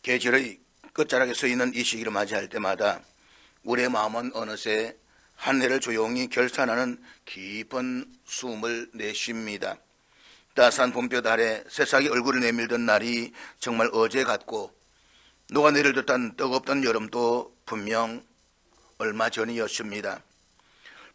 계절의 끝자락에 서 있는 이 시기를 맞이할 때마다 우리의 마음은 어느새 한 해를 조용히 결산하는 깊은 숨을 내쉽니다. 따스한 봄볕 아래 새싹이 얼굴을 내밀던 날이 정말 어제 같고 녹아내릴 듯한 뜨겁던 여름도 분명 얼마 전이었습니다.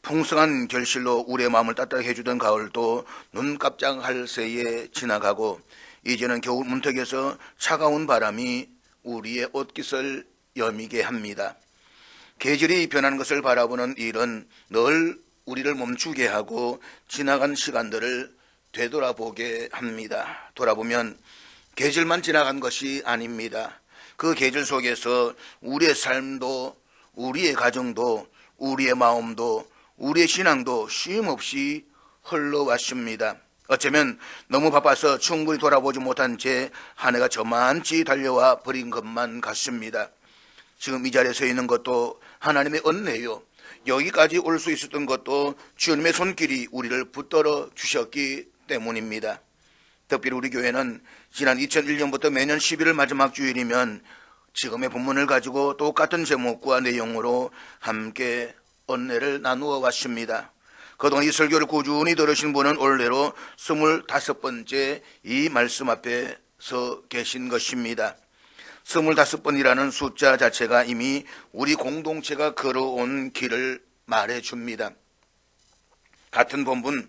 풍성한 결실로 우리의 마음을 따뜻하게 해주던 가을도 눈 깜짝할 새에 지나가고 이제는 겨울 문턱에서 차가운 바람이 우리의 옷깃을 여미게 합니다. 계절이 변하는 것을 바라보는 일은 늘 우리를 멈추게 하고 지나간 시간들을 되돌아보게 합니다. 돌아보면 계절만 지나간 것이 아닙니다. 그 계절 속에서 우리의 삶도, 우리의 가정도, 우리의 마음도, 우리의 신앙도 쉼없이 흘러왔습니다. 어쩌면 너무 바빠서 충분히 돌아보지 못한 채 한 해가 저만치 달려와 버린 것만 같습니다. 지금 이 자리에 서 있는 것도 하나님의 은혜요, 여기까지 올 수 있었던 것도 주님의 손길이 우리를 붙들어 주셨기 때문입니다. 특별히 우리 교회는 지난 2001년부터 매년 11월 마지막 주일이면 지금의 본문을 가지고 똑같은 제목과 내용으로 함께 은혜를 나누어 왔습니다. 그동안 이 설교를 꾸준히 들으신 분은 올해로 25번째 이 말씀 앞에 서 계신 것입니다. 25번이라는 숫자 자체가 이미 우리 공동체가 걸어온 길을 말해줍니다. 같은 본문,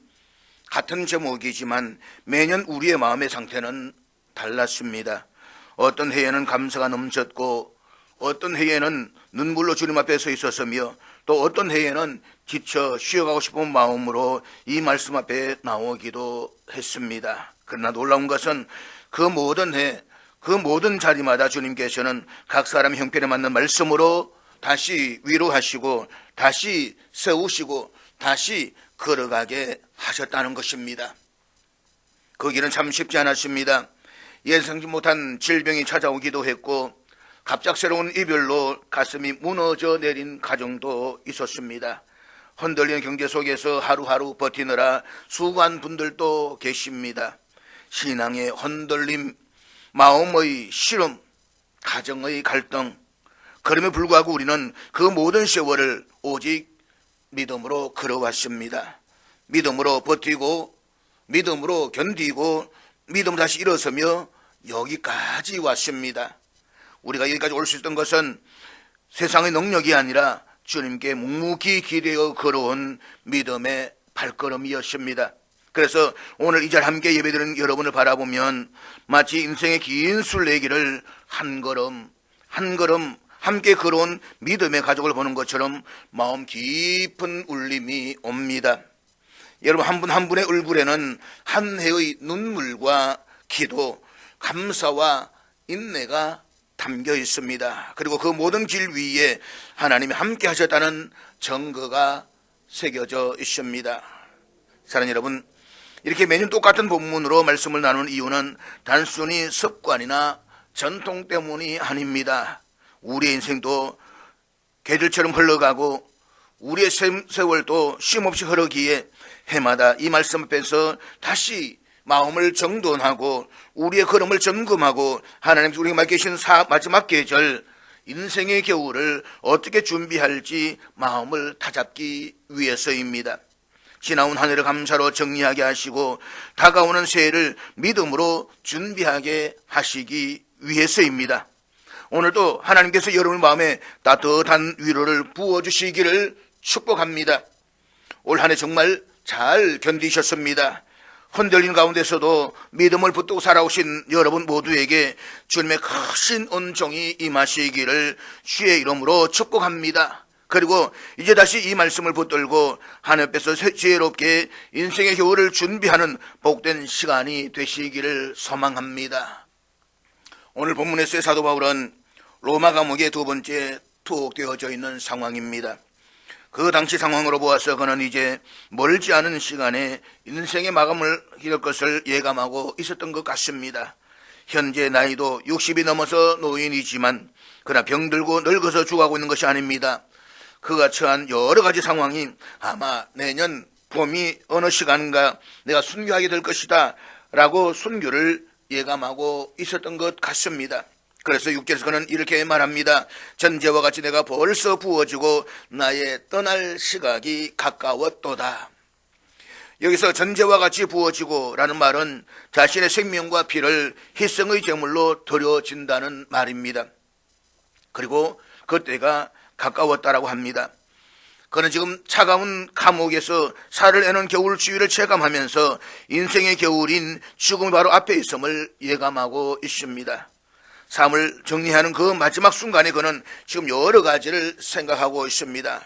같은 제목이지만 매년 우리의 마음의 상태는 달랐습니다. 어떤 해에는 감사가 넘쳤고 어떤 해에는 눈물로 주님 앞에 서 있었으며 또 어떤 해에는 지쳐 쉬어가고 싶은 마음으로 이 말씀 앞에 나오기도 했습니다. 그러나 놀라운 것은 그 모든 해, 그 모든 자리마다 주님께서는 각 사람 형편에 맞는 말씀으로 다시 위로하시고 다시 세우시고 다시 걸어가게 하셨다는 것입니다. 그 길은 참 쉽지 않았습니다. 예상치 못한 질병이 찾아오기도 했고 갑작스러운 이별로 가슴이 무너져 내린 가정도 있었습니다. 흔들리는 경제 속에서 하루하루 버티느라 수고한 분들도 계십니다. 신앙의 흔들림, 마음의 시름, 가정의 갈등, 그럼에 불구하고 우리는 그 모든 세월을 오직 믿음으로 걸어왔습니다. 믿음으로 버티고 믿음으로 견디고 믿음으로 다시 일어서며 여기까지 왔습니다. 우리가 여기까지 올 수 있던 것은 세상의 능력이 아니라 주님께 묵묵히 기대어 걸어온 믿음의 발걸음이었습니다. 그래서 오늘 이 자리에 함께 예배드리는 여러분을 바라보면 마치 인생의 긴 순례길을 한 걸음 한 걸음 함께 걸어온 믿음의 가족을 보는 것처럼 마음 깊은 울림이 옵니다. 여러분 한 분 한 분의 얼굴에는 한 해의 눈물과 기도, 감사와 인내가 담겨 있습니다. 그리고 그 모든 길 위에 하나님이 함께 하셨다는 증거가 새겨져 있습니다. 사랑하는 여러분, 이렇게 매년 똑같은 본문으로 말씀을 나누는 이유는 단순히 습관이나 전통 때문이 아닙니다. 우리의 인생도 계절처럼 흘러가고 우리의 세월도 쉼없이 흐르기에 해마다 이 말씀 앞에서 다시 마음을 정돈하고 우리의 걸음을 점검하고 하나님께서 우리에게 맡기신 마지막 계절 인생의 겨울을 어떻게 준비할지 마음을 다잡기 위해서입니다. 지나온 한 해를 감사로 정리하게 하시고 다가오는 새해를 믿음으로 준비하게 하시기 위해서입니다. 오늘도 하나님께서 여러분 마음에 따뜻한 위로를 부어주시기를 축복합니다. 올 한 해 정말 잘 견디셨습니다. 흔들린 가운데서도 믿음을 붙들고 살아오신 여러분 모두에게 주님의 크신 은총이 임하시기를 주의 이름으로 축복합니다. 그리고 이제 다시 이 말씀을 붙들고 하나님 앞에서 지혜롭게 인생의 겨울을 준비하는 복된 시간이 되시기를 소망합니다. 오늘 본문에서의 사도 바울은 로마 감옥에 두 번째 투옥되어져 있는 상황입니다. 그 당시 상황으로 보아서 그는 이제 멀지 않은 시간에 인생의 마감을 이룰 것을 예감하고 있었던 것 같습니다. 현재 나이도 60이 넘어서 노인이지만 그러나 병들고 늙어서 죽어가고 있는 것이 아닙니다. 그가 처한 여러 가지 상황이 아마 내년 봄이 어느 시간인가 내가 순교하게 될 것이다 라고 순교를 예감하고 있었던 것 같습니다. 그래서 6절에서 그는 이렇게 말합니다. 전제와 같이 내가 벌써 부어지고 나의 떠날 시각이 가까웠도다. 여기서 전제와 같이 부어지고 라는 말은 자신의 생명과 피를 희생의 제물로 드려진다는 말입니다. 그리고 그때가 가까웠다라고 합니다. 그는 지금 차가운 감옥에서 살을 애는 겨울 추위를 체감하면서 인생의 겨울인 죽음이 바로 앞에 있음을 예감하고 있습니다. 삶을 정리하는 그 마지막 순간에 그는 지금 여러 가지를 생각하고 있습니다.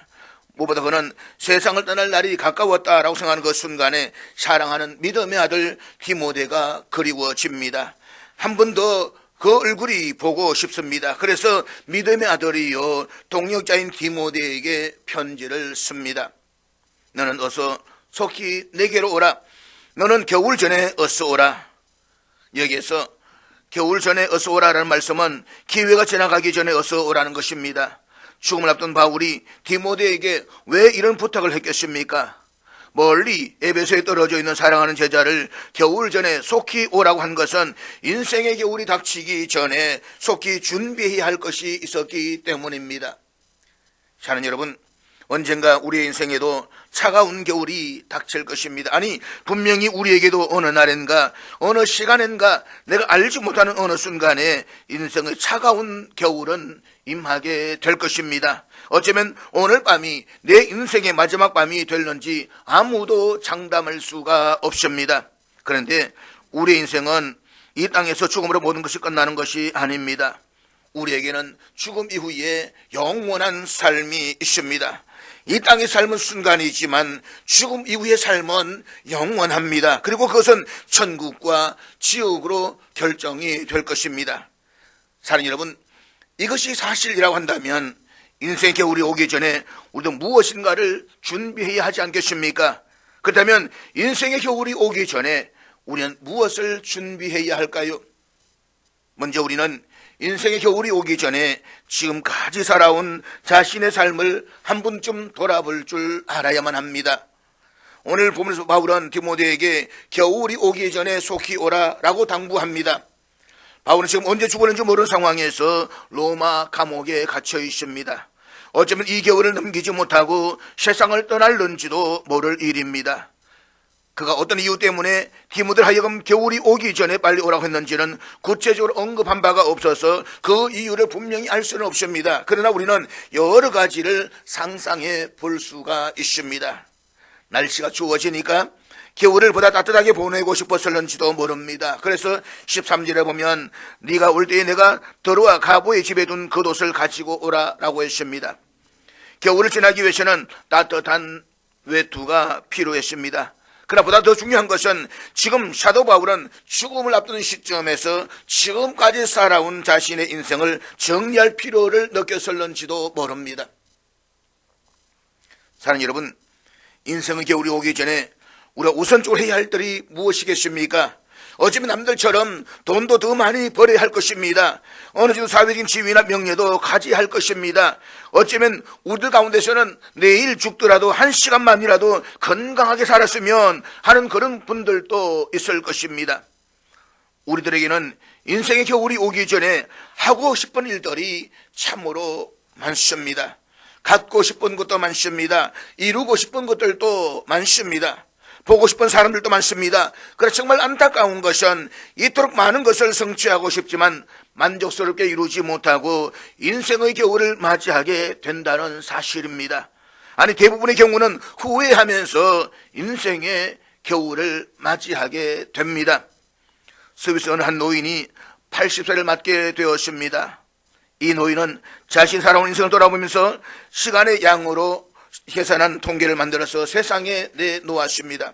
무엇보다 그는 세상을 떠날 날이 가까웠다라고 생각하는 그 순간에 사랑하는 믿음의 아들 디모데가 그리워집니다. 한 번 더 그 얼굴이 보고 싶습니다. 그래서 믿음의 아들이요 동역자인 디모데에게 편지를 씁니다. 너는 어서 속히 내게로 오라. 너는 겨울 전에 어서 오라. 여기에서 겨울 전에 어서 오라라는 말씀은 기회가 지나가기 전에 어서 오라는 것입니다. 죽음을 앞둔 바울이 디모데에게 왜 이런 부탁을 했겠습니까? 멀리 에베소에 떨어져 있는 사랑하는 제자를 겨울 전에 속히 오라고 한 것은 인생의 겨울이 닥치기 전에 속히 준비해야 할 것이 있었기 때문입니다. 사랑하는 여러분, 언젠가 우리의 인생에도 차가운 겨울이 닥칠 것입니다. 아니, 분명히 우리에게도 어느 날엔가 어느 시간엔가 내가 알지 못하는 어느 순간에 인생의 차가운 겨울은 임하게 될 것입니다. 어쩌면 오늘 밤이 내 인생의 마지막 밤이 될는지 아무도 장담할 수가 없습니다. 그런데 우리의 인생은 이 땅에서 죽음으로 모든 것이 끝나는 것이 아닙니다. 우리에게는 죽음 이후에 영원한 삶이 있습니다. 이 땅의 삶은 순간이지만 죽음 이후의 삶은 영원합니다. 그리고 그것은 천국과 지옥으로 결정이 될 것입니다. 사랑하는 여러분, 이것이 사실이라고 한다면 인생의 겨울이 오기 전에 우리도 무엇인가를 준비해야 하지 않겠습니까? 그렇다면 인생의 겨울이 오기 전에 우리는 무엇을 준비해야 할까요? 먼저 우리는 인생의 겨울이 오기 전에 지금까지 살아온 자신의 삶을 한 번쯤 돌아볼 줄 알아야만 합니다. 오늘 보면서 바울은 디모데에게 겨울이 오기 전에 속히 오라라고 당부합니다. 바울은 지금 언제 죽었는지 모르는 상황에서 로마 감옥에 갇혀 있습니다. 어쩌면 이 겨울을 넘기지 못하고 세상을 떠날는지도 모를 일입니다. 그가 어떤 이유 때문에 디모데를 하여금 겨울이 오기 전에 빨리 오라고 했는지는 구체적으로 언급한 바가 없어서 그 이유를 분명히 알 수는 없습니다. 그러나 우리는 여러 가지를 상상해 볼 수가 있습니다. 날씨가 추워지니까 겨울을 보다 따뜻하게 보내고 싶었을는지도 모릅니다. 그래서 13절에 보면 네가 올 때에 내가 들어와 가보의 집에 둔 겉옷을 가지고 오라라고 했습니다. 겨울을 지나기 위해서는 따뜻한 외투가 필요했습니다. 그러나 보다 더 중요한 것은 지금 사도 바울은 죽음을 앞두는 시점에서 지금까지 살아온 자신의 인생을 정리할 필요를 느꼈을는지도 모릅니다. 사랑하는 여러분, 인생의 겨울이 오기 전에 우리가 우선적으로 해야 할 일이 무엇이겠습니까? 어쩌면 남들처럼 돈도 더 많이 벌어야 할 것입니다. 어느 정도 사회적인 지위나 명예도 가져야 할 것입니다. 어쩌면 우리들 가운데서는 내일 죽더라도 한 시간만이라도 건강하게 살았으면 하는 그런 분들도 있을 것입니다. 우리들에게는 인생의 겨울이 오기 전에 하고 싶은 일들이 참으로 많습니다. 갖고 싶은 것도 많습니다. 이루고 싶은 것들도 많습니다. 보고 싶은 사람들도 많습니다. 그래서 정말 안타까운 것은 이토록 많은 것을 성취하고 싶지만 만족스럽게 이루지 못하고 인생의 겨울을 맞이하게 된다는 사실입니다. 아니, 대부분의 경우는 후회하면서 인생의 겨울을 맞이하게 됩니다. 스위스 어느 한 노인이 80세를 맞게 되었습니다. 이 노인은 자신 살아온 인생을 돌아보면서 시간의 양으로 계산한 통계를 만들어서 세상에 내놓았습니다.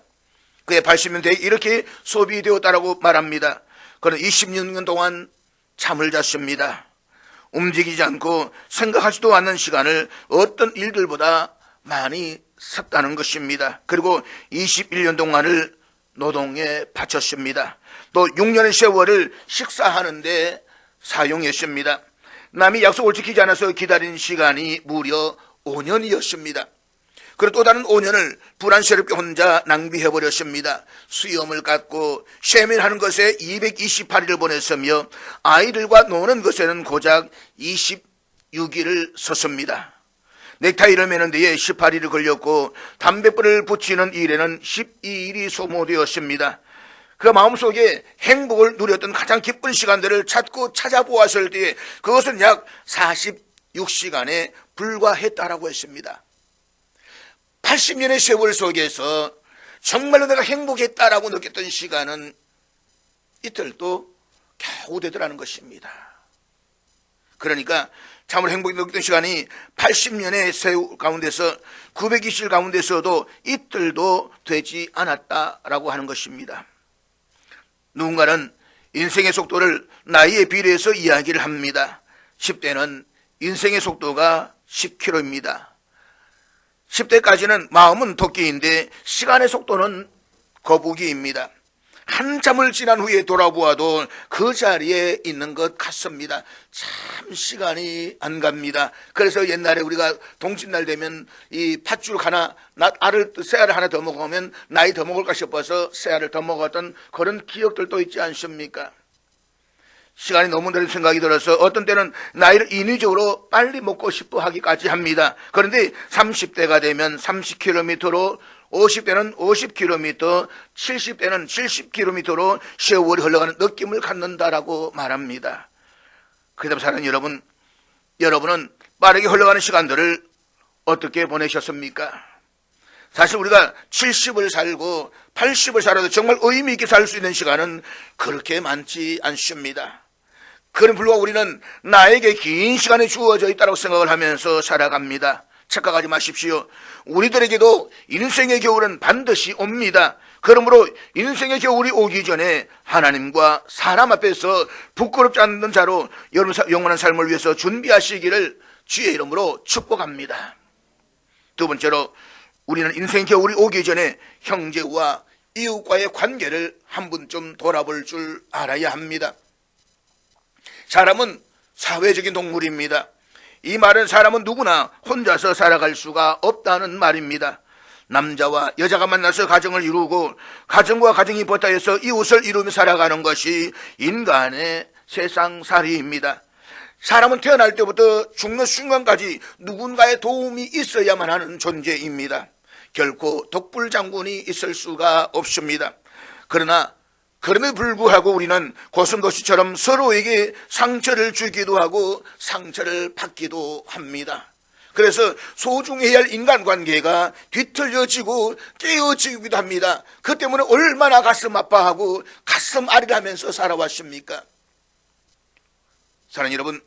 그의 80년대에 이렇게 소비되었다라고 말합니다. 그는 20년 동안 잠을 잤습니다. 움직이지 않고 생각하지도 않는 시간을 어떤 일들보다 많이 샀다는 것입니다. 그리고 21년 동안을 노동에 바쳤습니다. 또 6년의 세월을 식사하는데 사용했습니다. 남이 약속을 지키지 않아서 기다린 시간이 무려 5년이었습니다. 그리고 또 다른 5년을 불안스럽게 혼자 낭비해버렸습니다. 수염을 깎고 쉐민하는 것에 228일을 보냈으며 아이들과 노는 것에는 고작 26일을 썼습니다. 넥타이를 매는 데에 18일이 걸렸고 담뱃불을 붙이는 일에는 12일이 소모되었습니다. 그 마음속에 행복을 누렸던 가장 기쁜 시간들을 찾고 찾아보았을 때에 그것은 약 46시간에 불과했다라고 했습니다. 80년의 세월 속에서 정말로 내가 행복했다라고 느꼈던 시간은 이틀도 겨우 되더라는 것입니다. 그러니까 참으로 행복이 느꼈던 시간이 80년의 세월 가운데서 920일 가운데서도 이틀도 되지 않았다라고 하는 것입니다. 누군가는 인생의 속도를 나이에 비례해서 이야기를 합니다. 10대는 인생의 속도가 10km입니다. 10대까지는 마음은 토끼인데 시간의 속도는 거북이입니다. 한참을 지난 후에 돌아보아도 그 자리에 있는 것 같습니다. 참 시간이 안 갑니다. 그래서 옛날에 우리가 동짓날 되면 이 팥죽 하나, 새알을 하나 더 먹으면 나이 더 먹을까 싶어서 새알을 더 먹었던 그런 기억들도 있지 않습니까? 시간이 너무 느린 생각이 들어서 어떤 때는 나이를 인위적으로 빨리 먹고 싶어 하기까지 합니다. 그런데 30대가 되면 30km로, 50대는 50km, 70대는 70km로 세월이 흘러가는 느낌을 갖는다라고 말합니다. 그다음 사는 여러분은 빠르게 흘러가는 시간들을 어떻게 보내셨습니까? 사실 우리가 70을 살고 80을 살아도 정말 의미 있게 살 수 있는 시간은 그렇게 많지 않습니다. 그런 불구하고 우리는 나에게 긴 시간이 주어져 있다고 생각을 하면서 살아갑니다. 착각하지 마십시오. 우리들에게도 인생의 겨울은 반드시 옵니다. 그러므로 인생의 겨울이 오기 전에 하나님과 사람 앞에서 부끄럽지 않는 자로 여러분 영원한 삶을 위해서 준비하시기를 주의 이름으로 축복합니다. 두 번째로 우리는 인생 겨울이 오기 전에 형제와 이웃과의 관계를 한 번쯤 돌아볼 줄 알아야 합니다. 사람은 사회적인 동물입니다. 이 말은 사람은 누구나 혼자서 살아갈 수가 없다는 말입니다. 남자와 여자가 만나서 가정을 이루고 가정과 가정이 버타해서 이웃을 이루며 살아가는 것이 인간의 세상살이입니다. 사람은 태어날 때부터 죽는 순간까지 누군가의 도움이 있어야만 하는 존재입니다. 결코 독불장군이 있을 수가 없습니다. 그럼에도 불구하고 우리는 고슴도치처럼 서로에게 상처를 주기도 하고 상처를 받기도 합니다. 그래서 소중해야 할 인간관계가 뒤틀려지고 깨어지기도 합니다. 그 때문에 얼마나 가슴 아파하고 가슴 아리라면서 살아왔습니까? 사랑하는 여러분,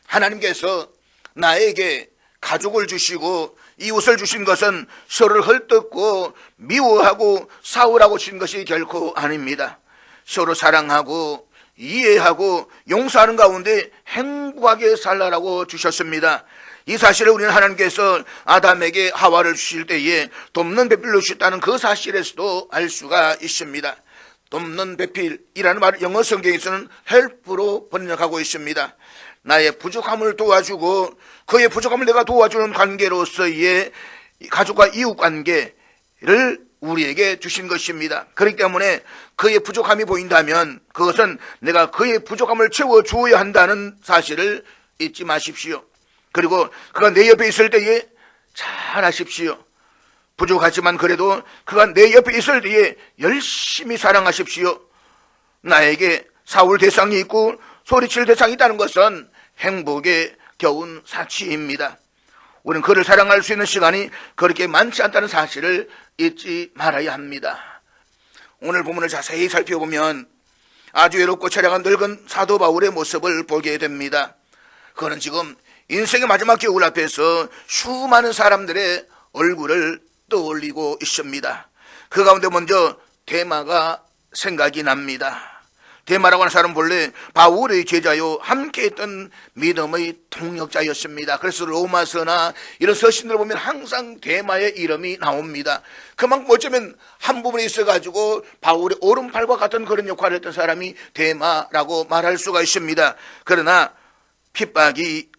하나님께서 나에게 가족을 주시고 이웃을 주신 것은 서로를 헐뜯고 미워하고 싸우라고 주신 것이 결코 아닙니다. 서로 사랑하고 이해하고 용서하는 가운데 행복하게 살라라고 주셨습니다. 이 사실을 우리는 하나님께서 아담에게 하와를 주실 때에 돕는 배필로 주셨다는 그 사실에서도 알 수가 있습니다. 돕는 배필이라는 말을 영어 성경에서는 help로 번역하고 있습니다. 나의 부족함을 도와주고 그의 부족함을 내가 도와주는 관계로서의 가족과 이웃 관계를 우리에게 주신 것입니다. 그렇기 때문에 그의 부족함이 보인다면 그것은 내가 그의 부족함을 채워주어야 한다는 사실을 잊지 마십시오. 그리고 그가 내 옆에 있을 때에 잘 하십시오. 부족하지만 그래도 그가 내 옆에 있을 때에 열심히 사랑하십시오. 나에게 싸울 대상이 있고 소리칠 대상이 있다는 것은 행복에 겨운 사치입니다. 우리는 그를 사랑할 수 있는 시간이 그렇게 많지 않다는 사실을 잊지 말아야 합니다. 오늘 본문을 자세히 살펴보면 아주 외롭고 처량한 늙은 사도 바울의 모습을 보게 됩니다. 그는 지금 인생의 마지막 겨울 앞에서 수많은 사람들의 얼굴을 떠올리고 있습니다. 그 가운데 먼저 데마가 생각이 납니다. 데마라고 하는 사람은 본래 바울의 제자요 함께했던 믿음의 동역자였습니다. 그래서 로마서나 이런 서신들을 보면 항상 데마의 이름이 나옵니다. 그만큼 어쩌면 한 부분에 있어가지고 바울의 오른팔과 같은 그런 역할을 했던 사람이 데마라고 말할 수가 있습니다. 그러나 핍박이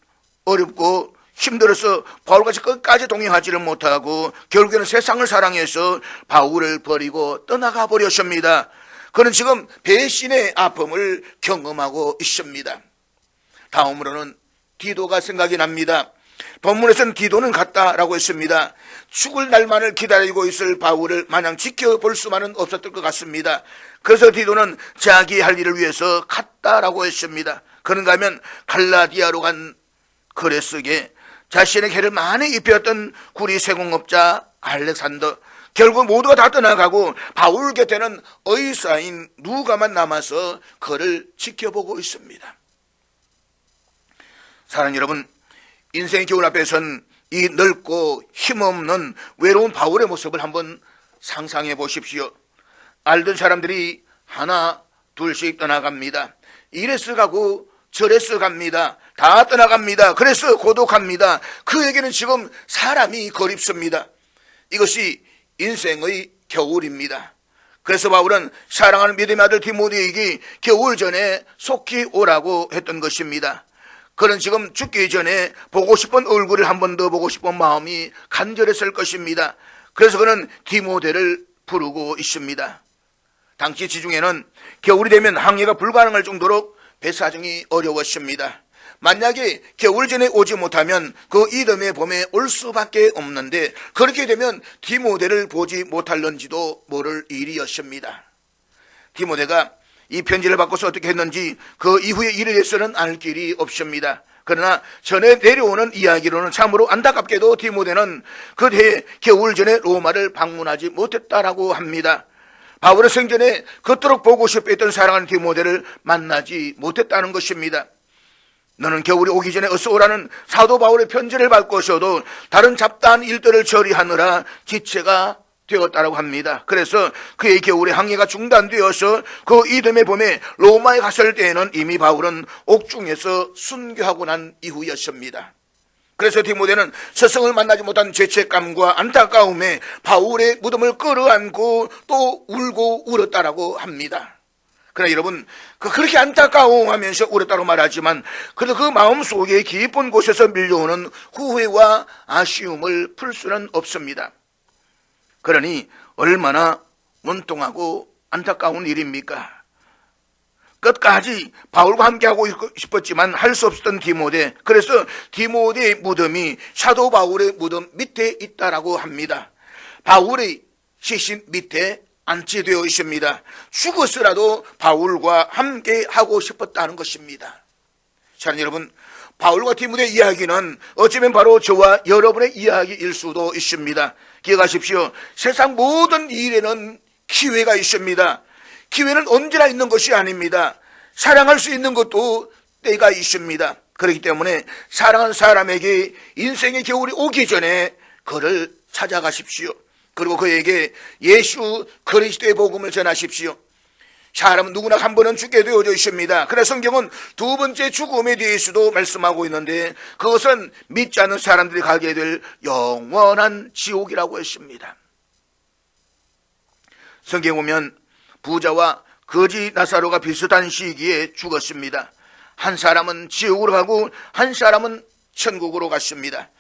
어렵고 힘들어서 바울같이 끝까지 동행하지를 못하고 결국에는 세상을 사랑해서 바울을 버리고 떠나가 버렸습니다. 그는 지금 배신의 아픔을 경험하고 있습니다. 다음으로는 디도가 생각이 납니다. 본문에서는 디도는 갔다라고 했습니다. 죽을 날만을 기다리고 있을 바울을 마냥 지켜볼 수만은 없었을 것 같습니다. 그래서 디도는 자기 할 일을 위해서 갔다라고 했습니다. 그런가 하면 갈라디아로 간 그레스게 자신의 해를 많이 입혔던 구리 세공업자 알렉산더, 결국 모두가 다 떠나가고 바울 곁에는 의사인 누가만 남아서 그를 지켜보고 있습니다. 사랑하는 여러분, 인생의 겨울 앞에선 이 넓고 힘없는 외로운 바울의 모습을 한번 상상해 보십시오. 알던 사람들이 하나 둘씩 떠나갑니다. 이래서 가고 저래서 갑니다. 다 떠나갑니다. 그래서 고독합니다. 그에게는 지금 사람이 그립습니다. 이것이 인생의 겨울입니다. 그래서 바울은 사랑하는 믿음의 아들 디모데에게 겨울 전에 속히 오라고 했던 것입니다. 그는 지금 죽기 전에 보고 싶은 얼굴을 한 번 더 보고 싶은 마음이 간절했을 것입니다. 그래서 그는 디모데를 부르고 있습니다. 당시 지중해는 겨울이 되면 항해가 불가능할 정도로 배 사정이 어려웠습니다. 만약에 겨울 전에 오지 못하면 그 이듬해 봄에 올 수밖에 없는데, 그렇게 되면 디모데를 보지 못할런지도 모를 일이었습니다. 디모데가 이 편지를 받고서 어떻게 했는지 그 이후의 일에 대해서는 알 길이 없습니다. 그러나 전에 내려오는 이야기로는 참으로 안타깝게도 디모데는 그해 겨울 전에 로마를 방문하지 못했다라고 합니다. 바울의 생전에 그토록 보고 싶어 했던 사랑하는 디모데를 만나지 못했다는 것입니다. 너는 겨울이 오기 전에 어서 오라는 사도 바울의 편지를 받고서도 다른 잡다한 일들을 처리하느라 지체가 되었다고 합니다. 그래서 그의 겨울에 항해가 중단되어서 그 이듬해 봄에 로마에 갔을 때에는 이미 바울은 옥중에서 순교하고 난 이후였습니다. 그래서 디모데는 스승을 만나지 못한 죄책감과 안타까움에 바울의 무덤을 끌어안고 또 울고 울었다라고 합니다. 그러나 여러분, 그렇게 안타까워하면서 울었다고 말하지만 그래도 그 마음속에 깊은 곳에서 밀려오는 후회와 아쉬움을 풀 수는 없습니다. 그러니 얼마나 문통하고 안타까운 일입니까? 끝까지 바울과 함께하고 싶었지만 할 수 없었던 디모데, 그래서 디모데의 무덤이 사도 바울의 무덤 밑에 있다라고 합니다. 바울의 시신 밑에 안치되어 있습니다. 죽어서라도 바울과 함께하고 싶었다는 것입니다. 사랑하는 여러분, 바울과 디모데의 이야기는 어쩌면 바로 저와 여러분의 이야기일 수도 있습니다. 기억하십시오. 세상 모든 일에는 기회가 있습니다. 기회는 언제나 있는 것이 아닙니다. 사랑할 수 있는 것도 때가 있습니다. 그렇기 때문에 사랑하는 사람에게 인생의 겨울이 오기 전에 그를 찾아가십시오. 그리고 그에게 예수 그리스도의 복음을 전하십시오. 사람은 누구나 한 번은 죽게 되어져 있습니다. 그래서 성경은 두 번째 죽음에 대해서도 말씀하고 있는데 그것은 믿지 않는 사람들이 가게 될 영원한 지옥이라고 했습니다. 성경에 보면 부자와 거지 나사로가 비슷한 시기에 죽었습니다. 한 사람은 지옥으로 가고 한 사람은 천국으로 갔습니다.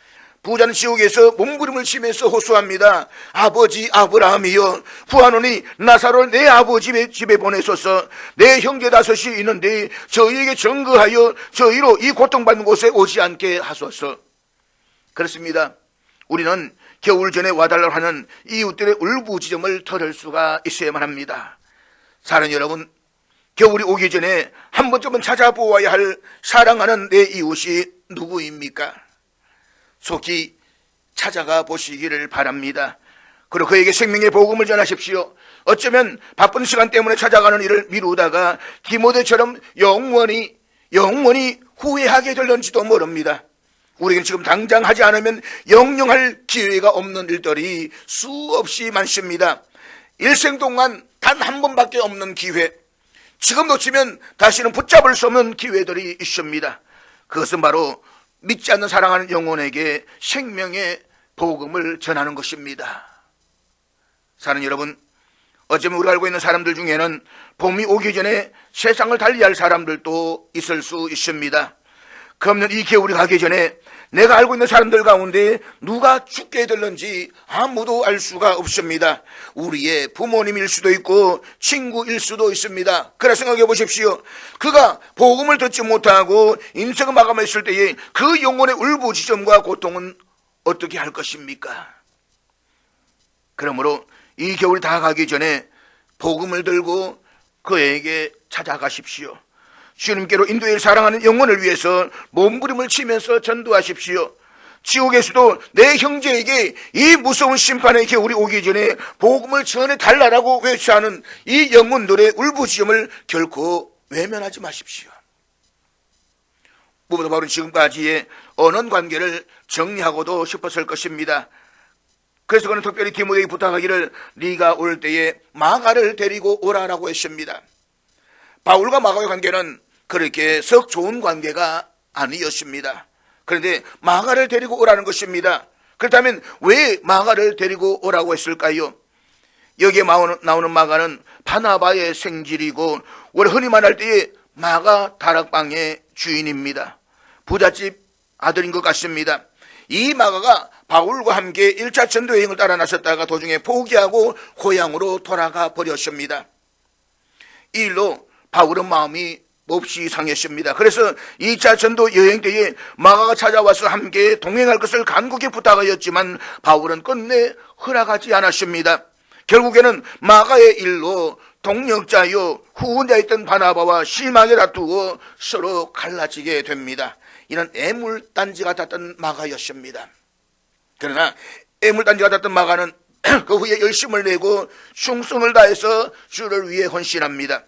부자는 지옥에서 몸부림을 치면서 호소합니다. 아버지 아브라함이여, 구하노니 나사로를 내 아버지 집에 보내소서. 내 형제 다섯이 있는데 저희에게 증거하여 저희로 이 고통받는 곳에 오지 않게 하소서. 그렇습니다. 우리는 겨울 전에 와달라고 하는 이웃들의 울부짖음을 털을 수가 있어야만 합니다. 사랑하는 여러분, 겨울이 오기 전에 한 번쯤은 찾아보아야 할 사랑하는 내 이웃이 누구입니까? 속히 찾아가 보시기를 바랍니다. 그리고 그에게 생명의 복음을 전하십시오. 어쩌면 바쁜 시간 때문에 찾아가는 일을 미루다가 디모데처럼 영원히 후회하게 될런지도 모릅니다. 우리에게는 지금 당장 하지 않으면 영영할 기회가 없는 일들이 수없이 많습니다. 일생 동안 단 한 번밖에 없는 기회, 지금 놓치면 다시는 붙잡을 수 없는 기회들이 있습니다. 그것은 바로 믿지 않는 사랑하는 영혼에게 생명의 복음을 전하는 것입니다. 사랑하는 여러분, 어쩌면 우리가 알고 있는 사람들 중에는 봄이 오기 전에 세상을 달리할 사람들도 있을 수 있습니다. 그러면 이 겨울이 가기 전에 내가 알고 있는 사람들 가운데 누가 죽게 될는지 아무도 알 수가 없습니다. 우리의 부모님일 수도 있고 친구일 수도 있습니다. 그래 생각해 보십시오. 그가 복음을 듣지 못하고 인생을 마감했을 때에 그 영혼의 울부짖음과 고통은 어떻게 할 것입니까? 그러므로 이 겨울이 다 가기 전에 복음을 들고 그에게 찾아가십시오. 주님께로 인도에 사랑하는 영혼을 위해서 몸부림을 치면서 전도하십시오. 지옥에서도 내 형제에게 이 무서운 심판의 겨울이 오기 전에 복음을 전해달라고 외쳐하는 이 영혼들의 울부짖음을 결코 외면하지 마십시오. 무엇보다 바로 지금까지의 언원 관계를 정리하고도 싶었을 것입니다. 그래서 그는 특별히 디모데에게 부탁하기를 네가 올 때에 마가를 데리고 오라라고 했습니다. 바울과 마가의 관계는 그렇게 썩 좋은 관계가 아니었습니다. 그런데 마가를 데리고 오라는 것입니다. 그렇다면 왜 마가를 데리고 오라고 했을까요? 여기에 나오는 마가는 바나바의 생질이고 우리 흔히 말할 때의 마가 다락방의 주인입니다. 부잣집 아들인 것 같습니다. 이 마가가 바울과 함께 1차 전도 여행을 따라 나섰다가 도중에 포기하고 고향으로 돌아가 버렸습니다. 이 일로 바울은 마음이 몹시 상했습니다. 그래서 2차 전도 여행 때에 마가가 찾아와서 함께 동행할 것을 간곡히 부탁하였지만 바울은 끝내 허락하지 않았습니다. 결국에는 마가의 일로 동역자요 후원자였던 바나바와 심하게 다투고 서로 갈라지게 됩니다. 이는 애물단지 같았던 마가였습니다. 그러나 애물단지 같았던 마가는 그 후에 열심을 내고 충성을 다해서 주를 위해 헌신합니다.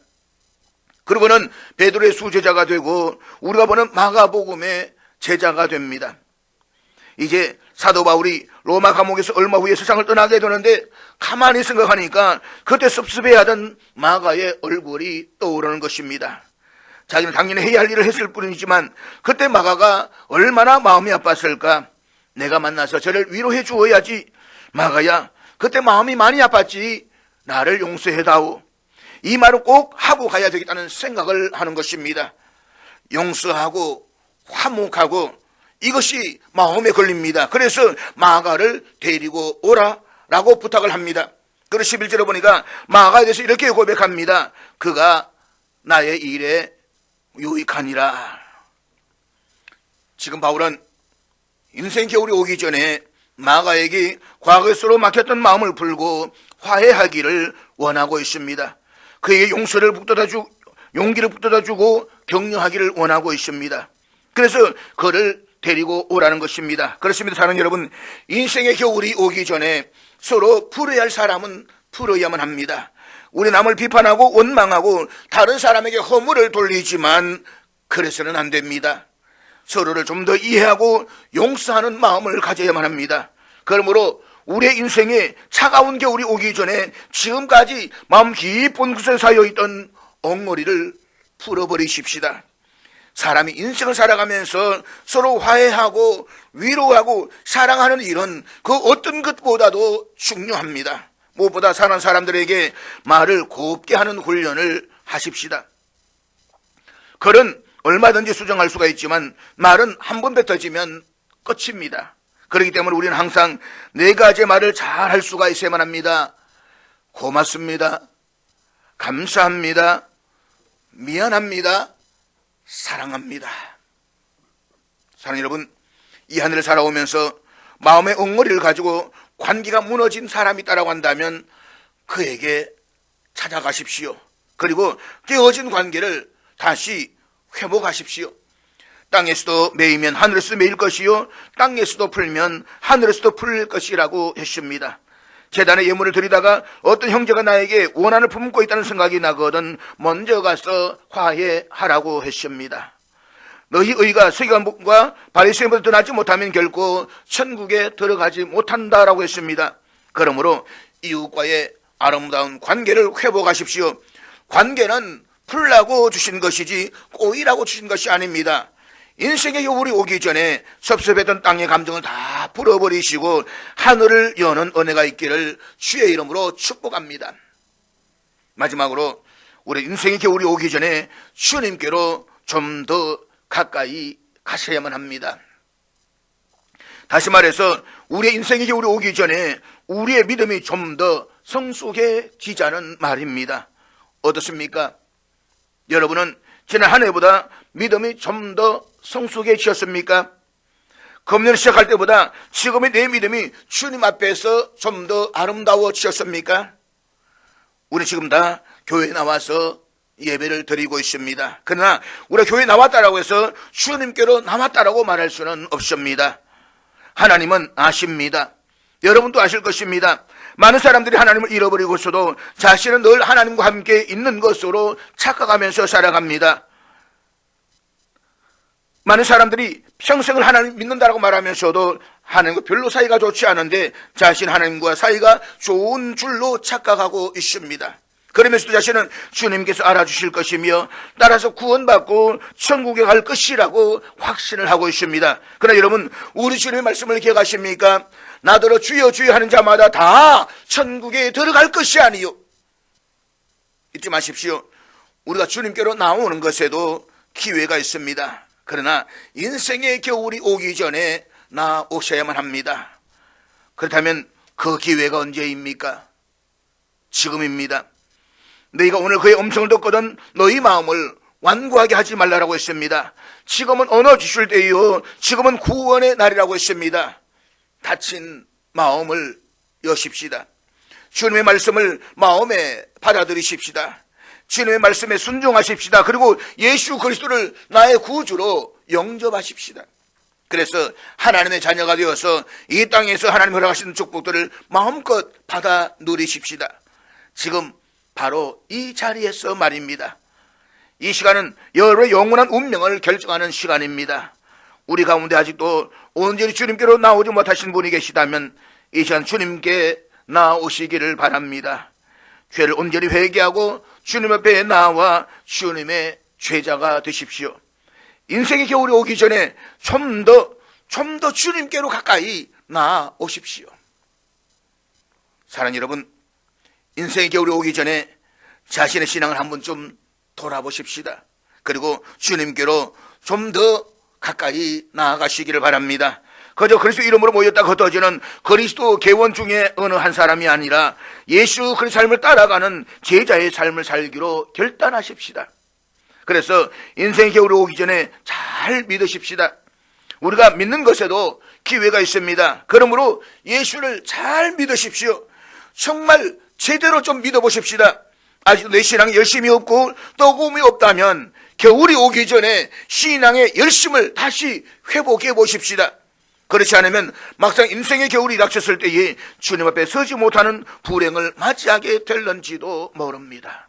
그러고는 베드로의 수제자가 되고 우리가 보는 마가복음의 제자가 됩니다. 이제 사도 바울이 로마 감옥에서 얼마 후에 세상을 떠나게 되는데 가만히 생각하니까 그때 섭섭해하던 마가의 얼굴이 떠오르는 것입니다. 자기는 당연히 해야 할 일을 했을 뿐이지만 그때 마가가 얼마나 마음이 아팠을까. 내가 만나서 저를 위로해 주어야지. 마가야, 그때 마음이 많이 아팠지. 나를 용서해다오. 이 말을 꼭 하고 가야 되겠다는 생각을 하는 것입니다. 용서하고 화목하고 이것이 마음에 걸립니다. 그래서 마가를 데리고 오라라고 부탁을 합니다. 그래서 11절에 보니까 마가에 대해서 이렇게 고백합니다. 그가 나의 일에 유익하니라. 지금 바울은 인생 겨울이 오기 전에 마가에게 과거에 막혔던 마음을 풀고 화해하기를 원하고 있습니다. 그에게 용기를 북돋아주고 격려하기를 원하고 있습니다. 그래서 그를 데리고 오라는 것입니다. 그렇습니다. 사랑하는 여러분, 인생의 겨울이 오기 전에 서로 풀어야 할 사람은 풀어야만 합니다. 우리 남을 비판하고 원망하고 다른 사람에게 허물을 돌리지만 그래서는 안 됩니다. 서로를 좀 더 이해하고 용서하는 마음을 가져야만 합니다. 그러므로 우리의 인생에 차가운 겨울이 오기 전에 지금까지 마음 깊은 곳에 쌓여있던 엉머리를 풀어버리십시다. 사람이 인생을 살아가면서 서로 화해하고 위로하고 사랑하는 일은 그 어떤 것보다도 중요합니다. 무엇보다 사는 사람들에게 말을 곱게 하는 훈련을 하십시다. 글은 얼마든지 수정할 수가 있지만 말은 한 번 뱉어지면 끝입니다. 그렇기 때문에 우리는 항상 4가지의 말을 잘 할 수가 있어야만 합니다. 고맙습니다. 감사합니다. 미안합니다. 사랑합니다. 사랑하는 여러분, 이 하늘을 살아오면서 마음의 엉머리를 가지고 관계가 무너진 사람이 있다고 한다면 그에게 찾아가십시오. 그리고 깨어진 관계를 다시 회복하십시오. 땅에서도 매이면 하늘에서도 매일 것이요 땅에서도 풀면 하늘에서도 풀릴 것이라고 했습니다. 제단에 예물을 드리다가 어떤 형제가 나에게 원한을 품고 있다는 생각이 나거든 먼저 가서 화해하라고 했습니다. 너희 의가 서기관과 바리새인보다 더 낫지 못하면 결코 천국에 들어가지 못한다라고 했습니다. 그러므로 이웃과의 아름다운 관계를 회복하십시오. 관계는 풀라고 주신 것이지 꼬이라고 주신 것이 아닙니다. 인생의 겨울이 오기 전에 섭섭했던 땅의 감정을 다 풀어버리시고 하늘을 여는 은혜가 있기를 주의 이름으로 축복합니다. 마지막으로 우리 인생의 겨울이 오기 전에 주님께로 좀 더 가까이 가셔야만 합니다. 다시 말해서 우리의 인생의 겨울이 오기 전에 우리의 믿음이 좀 더 성숙해지자는 말입니다. 어떻습니까? 여러분은 지난 한 해보다 믿음이 좀 더 성숙해지셨습니까? 금년 시작할 때보다 지금의 내 믿음이 주님 앞에서 좀 더 아름다워지셨습니까? 우리 지금 다 교회에 나와서 예배를 드리고 있습니다. 그러나 우리가 교회에 나왔다라고 해서 주님께로 나왔다라고 말할 수는 없습니다. 하나님은 아십니다. 여러분도 아실 것입니다. 많은 사람들이 하나님을 잃어버리고서도 자신은 늘 하나님과 함께 있는 것으로 착각하면서 살아갑니다. 많은 사람들이 평생을 하나님 믿는다라고 말하면서도 하나님과 별로 사이가 좋지 않은데 자신 하나님과 사이가 좋은 줄로 착각하고 있습니다. 그러면서도 자신은 주님께서 알아주실 것이며 따라서 구원받고 천국에 갈 것이라고 확신을 하고 있습니다. 그러나 여러분, 우리 주님의 말씀을 기억하십니까? 나더러 주여 주여 하는 자마다 다 천국에 들어갈 것이 아니요. 잊지 마십시오. 우리가 주님께로 나오는 것에도 기회가 있습니다. 그러나 인생의 겨울이 오기 전에 나오셔야만 합니다. 그렇다면 그 기회가 언제입니까? 지금입니다. 너희가 오늘 그의 음성을 듣거든 너희 마음을 완고하게 하지 말라라고 했습니다. 지금은 얻어주실 때요, 지금은 구원의 날이라고 했습니다. 다친 마음을 여십시다. 주님의 말씀을 마음에 받아들이십시다. 주님의 말씀에 순종하십시다. 그리고 예수 그리스도를 나의 구주로 영접하십시다. 그래서 하나님의 자녀가 되어서 이 땅에서 하나님 허락하시는 축복들을 마음껏 받아 누리십시다. 지금 바로 이 자리에서 말입니다. 이 시간은 여러분의 영원한 운명을 결정하는 시간입니다. 우리 가운데 아직도 온전히 주님께로 나오지 못하신 분이 계시다면 이 시간 주님께 나오시기를 바랍니다. 죄를 온전히 회개하고 주님 앞에 나와 주님의 죄자가 되십시오. 인생의 겨울이 오기 전에 좀 더 주님께로 가까이 나오십시오. 사랑하는 여러분, 인생의 겨울이 오기 전에 자신의 신앙을 한번 좀 돌아보십시다. 그리고 주님께로 좀 더 가까이 나아가시기를 바랍니다. 그저 그리스도 이름으로 모였다 흩어지는 그리스도 계원 중에 어느 한 사람이 아니라 예수 그리스도의 삶을 따라가는 제자의 삶을 살기로 결단하십시다. 그래서 인생의 겨울이 오기 전에 잘 믿으십시다. 우리가 믿는 것에도 기회가 있습니다. 그러므로 예수를 잘 믿으십시오. 정말 제대로 좀 믿어보십시다. 아직도 내 신앙이 열심이 없고 뜨거움이 없다면 겨울이 오기 전에 신앙의 열심을 다시 회복해 보십시다. 그렇지 않으면 막상 인생의 겨울이 닥쳤을 때에 주님 앞에 서지 못하는 불행을 맞이하게 될런지도 모릅니다.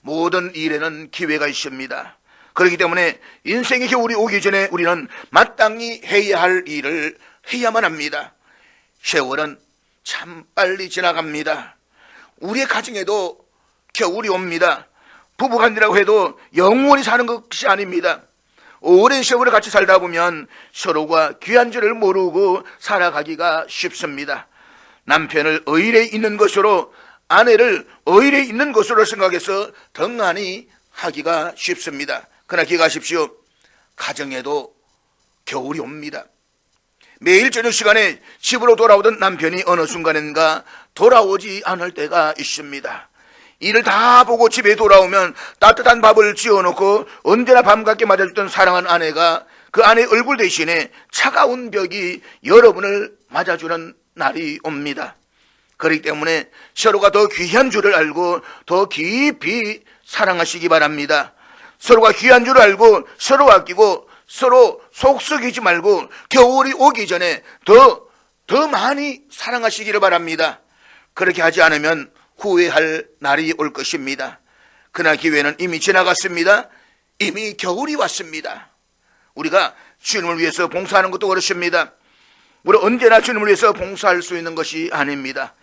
모든 일에는 기회가 있습니다. 그렇기 때문에 인생의 겨울이 오기 전에 우리는 마땅히 해야 할 일을 해야만 합니다. 세월은 참 빨리 지나갑니다. 우리의 가정에도 겨울이 옵니다. 부부간이라고 해도 영원히 사는 것이 아닙니다. 오랜 세월을 같이 살다 보면 서로가 귀한 줄을 모르고 살아가기가 쉽습니다. 남편을 의뢰 있는 것으로, 아내를 의뢰 있는 것으로 생각해서 등한히 하기가 쉽습니다. 그러나 기억하십시오. 가정에도 겨울이 옵니다. 매일 저녁 시간에 집으로 돌아오던 남편이 어느 순간인가 돌아오지 않을 때가 있습니다. 일을 다 보고 집에 돌아오면 따뜻한 밥을 지어놓고 언제나 밤같게 맞아주던 사랑하는 아내가 그 아내의 얼굴 대신에 차가운 벽이 여러분을 맞아주는 날이 옵니다. 그렇기 때문에 서로가 더 귀한 줄을 알고 더 깊이 사랑하시기 바랍니다. 서로가 귀한 줄을 알고 서로 아끼고 서로 속썩이지 말고 겨울이 오기 전에 더 많이 사랑하시기를 바랍니다. 그렇게 하지 않으면 후회할 날이 올 것입니다. 그날 기회는 이미 지나갔습니다. 이미 겨울이 왔습니다. 우리가 주님을 위해서 봉사하는 것도 그렇습니다. 우리 언제나 주님을 위해서 봉사할 수 있는 것이 아닙니다.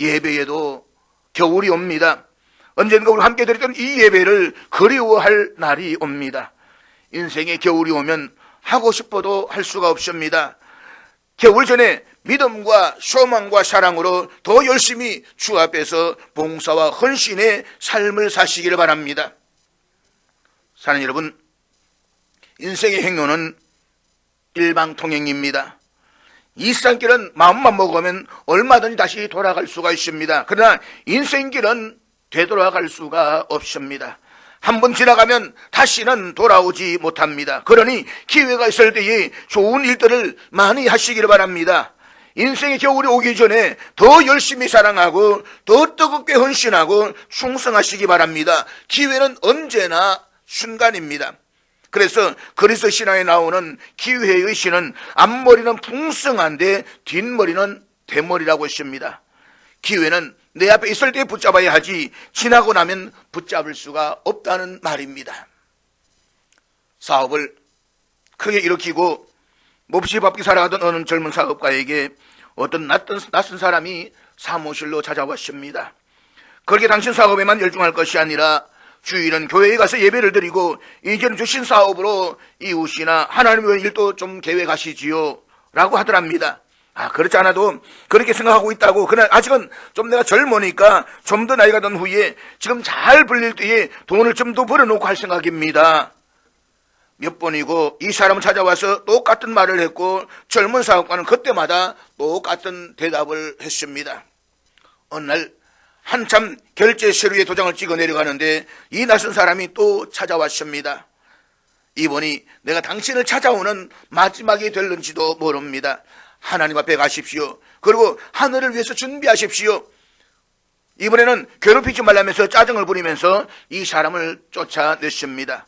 예배에도 겨울이 옵니다. 언젠가 우리 함께 드렸던 이 예배를 그리워할 날이 옵니다. 인생의 겨울이 오면 하고 싶어도 할 수가 없습니다. 겨울 전에 믿음과 소망과 사랑으로 더 열심히 주 앞에서 봉사와 헌신의 삶을 사시기를 바랍니다. 사랑하는 여러분, 인생의 행로는 일방통행입니다. 이 세상길은 마음만 먹으면 얼마든지 다시 돌아갈 수가 있습니다. 그러나 인생길은 되돌아갈 수가 없습니다. 한번 지나가면 다시는 돌아오지 못합니다. 그러니 기회가 있을 때에 좋은 일들을 많이 하시기를 바랍니다. 인생의 겨울이 오기 전에 더 열심히 사랑하고 더 뜨겁게 헌신하고 충성하시기 바랍니다. 기회는 언제나 순간입니다. 그래서 그리스도 신화에 나오는 기회의 신은 앞머리는 풍성한데 뒷머리는 대머리라고 했습니다. 기회는 내 앞에 있을 때 붙잡아야 하지 지나고 나면 붙잡을 수가 없다는 말입니다. 사업을 크게 일으키고 몹시 바쁘게 살아가던 어느 젊은 사업가에게 어떤 낯선 사람이 사무실로 찾아왔습니다. 그렇게 당신 사업에만 열중할 것이 아니라 주일은 교회에 가서 예배를 드리고 이제는 주신 사업으로 이웃이나 하나님의 일도 좀 계획하시지요 라고 하더랍니다. 그렇지 않아도 그렇게 생각하고 있다고. 그러나 아직은 좀 내가 젊으니까 좀 더 나이가 든 후에 지금 잘 벌릴 때에 돈을 좀 더 벌어놓고 할 생각입니다. 몇 번이고 이 사람은 찾아와서 똑같은 말을 했고 젊은 사업가는 그때마다 똑같은 대답을 했습니다. 어느 날 한참 결제 서류에 도장을 찍어 내려가는데 이 낯선 사람이 또 찾아왔습니다. 이번이 내가 당신을 찾아오는 마지막이 될는지도 모릅니다. 하나님 앞에 가십시오. 그리고 하늘을 위해서 준비하십시오. 이번에는 괴롭히지 말라면서 짜증을 부리면서 이 사람을 쫓아냈습니다.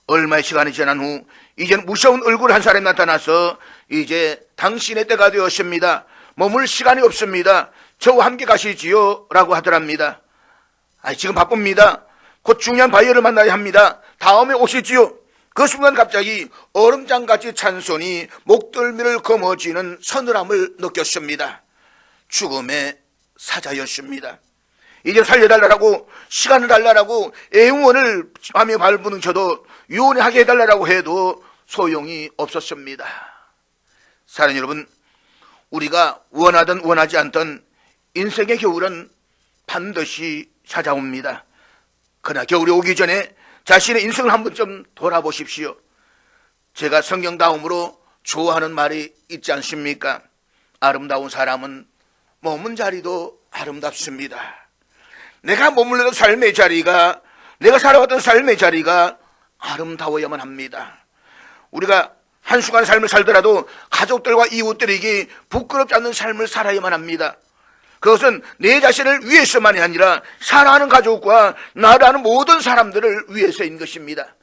얼마의 시간이 지난 후 이제는 무서운 얼굴 한 사람이 나타나서 이제 당신의 때가 되었습니다. 머물 시간이 없습니다. 저와 함께 가시지요 라고 하더랍니다. 지금 바쁩니다. 곧 중요한 바이어를 만나야 합니다. 다음에 오시지요. 그 순간 갑자기 얼음장같이 찬 손이 목덜미를 거머쥐는 서늘함을 느꼈습니다. 죽음의 사자였습니다. 이제 살려달라고 시간을 달라고 애원을 하며 발부둥쳐도 유언을 하게 해달라고 해도 소용이 없었습니다. 사랑하는 여러분, 우리가 원하든 원하지 않든 인생의 겨울은 반드시 찾아옵니다. 그러나 겨울이 오기 전에 자신의 인생을 한번 좀 돌아보십시오. 제가 성경 다음으로 좋아하는 말이 있지 않습니까? 아름다운 사람은 머문 자리도 아름답습니다. 내가 머물렀던 삶의 자리가, 내가 살아왔던 삶의 자리가 아름다워야만 합니다. 우리가 한순간 삶을 살더라도 가족들과 이웃들에게 부끄럽지 않는 삶을 살아야만 합니다. 그것은 내 자신을 위해서만이 아니라 사랑하는 가족과 나를 아는 모든 사람들을 위해서인 것입니다.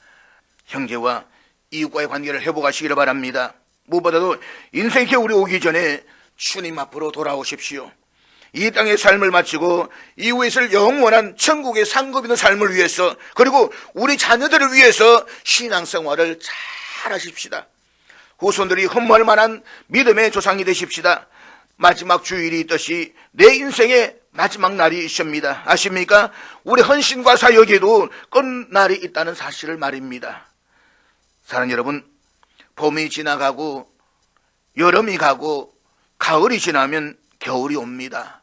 형제와 이웃과의 관계를 회복하시기를 바랍니다. 무엇보다도 인생 겨울이 오기 전에 주님 앞으로 돌아오십시오. 이 땅의 삶을 마치고 이후에 있을 영원한 천국의 상급 있는 삶을 위해서, 그리고 우리 자녀들을 위해서 신앙생활을 잘 하십시다. 후손들이 흠모할 만한 믿음의 조상이 되십시다. 마지막 주일이 있듯이 내 인생의 마지막 날이 있습니다. 아십니까? 우리 헌신과 사역에도 끝날이 있다는 사실을 말입니다. 사랑하는 여러분, 봄이 지나가고 여름이 가고 가을이 지나면 겨울이 옵니다.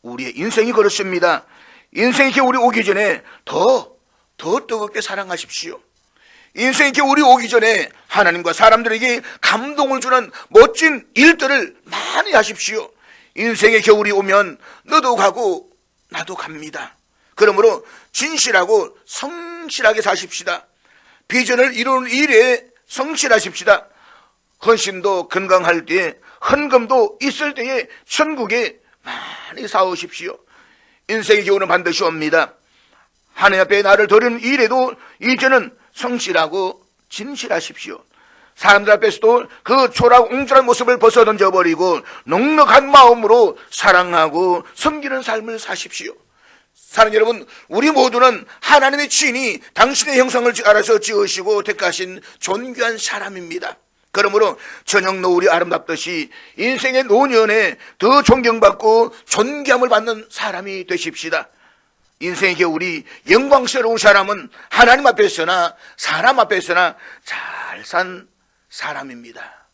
우리의 인생이 그렇습니다. 인생의 겨울이 오기 전에 더 뜨겁게 사랑하십시오. 인생의 겨울이 오기 전에 하나님과 사람들에게 감동을 주는 멋진 일들을 많이 하십시오. 인생의 겨울이 오면 너도 가고 나도 갑니다. 그러므로 진실하고 성실하게 사십시다. 비전을 이루는 일에 성실하십시다. 헌신도 건강할 때, 헌금도 있을 때에 천국에 많이 사오십시오. 인생의 겨울은 반드시 옵니다. 하나님 앞에 나를 드리는 일에도 이제는 성실하고 진실하십시오. 사람들 앞에서도 그 초라하고 옹졸한 모습을 벗어던져버리고 넉넉한 마음으로 사랑하고 섬기는 삶을 사십시오. 사랑하는 여러분, 우리 모두는 하나님의 친히 당신의 형상을 알아서 지으시고 택하신 존귀한 사람입니다. 그러므로 저녁 노을이 아름답듯이 인생의 노년에 더 존경받고 존귀함을 받는 사람이 되십시다. 인생의 겨울이 영광스러운 사람은 하나님 앞에서나 사람 앞에서나 잘 산 사람입니다.